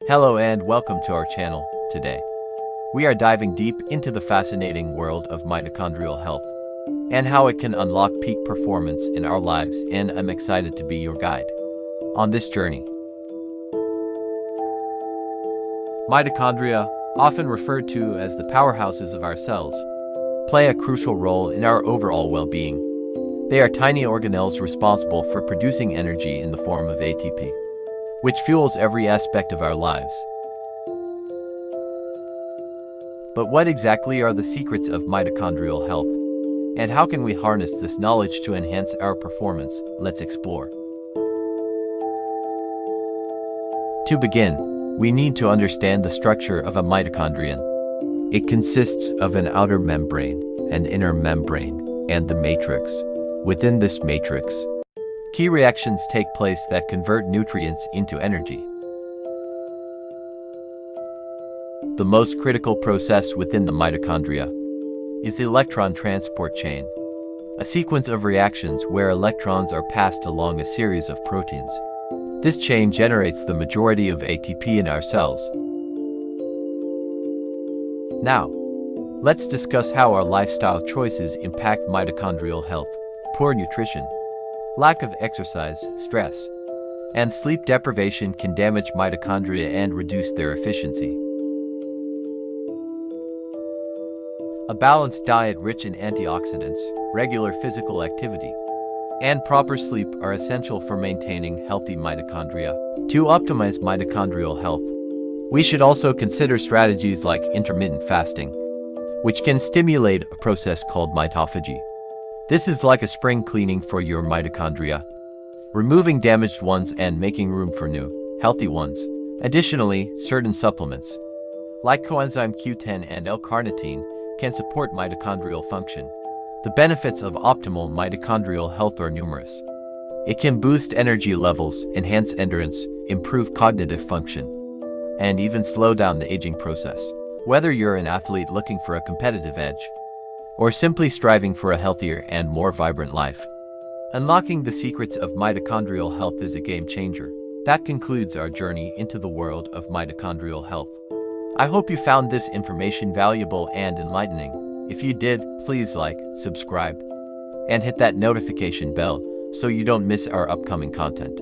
Hello and welcome to our channel. Today, we are diving deep into the fascinating world of mitochondrial health and how it can unlock peak performance in our lives, and I'm excited to be your guide on this journey. Mitochondria, often referred to as the powerhouses of our cells, play a crucial role in our overall well-being. They are tiny organelles responsible for producing energy in the form of ATP, which fuels every aspect of our lives. But what exactly are the secrets of mitochondrial health? And how can we harness this knowledge to enhance our performance? Let's explore. To begin, we need to understand the structure of a mitochondrion. It consists of an outer membrane, an inner membrane, and the matrix. Within this matrix, key reactions take place that convert nutrients into energy. The most critical process within the mitochondria is the electron transport chain, a sequence of reactions where electrons are passed along a series of proteins. This chain generates the majority of ATP in our cells. Now, let's discuss how our lifestyle choices impact mitochondrial health. Poor nutrition, lack of exercise, stress, and sleep deprivation can damage mitochondria and reduce their efficiency. A balanced diet rich in antioxidants, regular physical activity, and proper sleep are essential for maintaining healthy mitochondria. To optimize mitochondrial health, we should also consider strategies like intermittent fasting, which can stimulate a process called mitophagy. This is like a spring cleaning for your mitochondria, removing damaged ones and making room for new, healthy ones. Additionally, certain supplements, like coenzyme Q10 and L-carnitine, can support mitochondrial function. The benefits of optimal mitochondrial health are numerous. It can boost energy levels, enhance endurance, improve cognitive function, and even slow down the aging process. Whether you're an athlete looking for a competitive edge, or simply striving for a healthier and more vibrant life, unlocking the secrets of mitochondrial health is a game changer. That concludes our journey into the world of mitochondrial health. I hope you found this information valuable and enlightening. If you did, please like, subscribe, and hit that notification bell so you don't miss our upcoming content.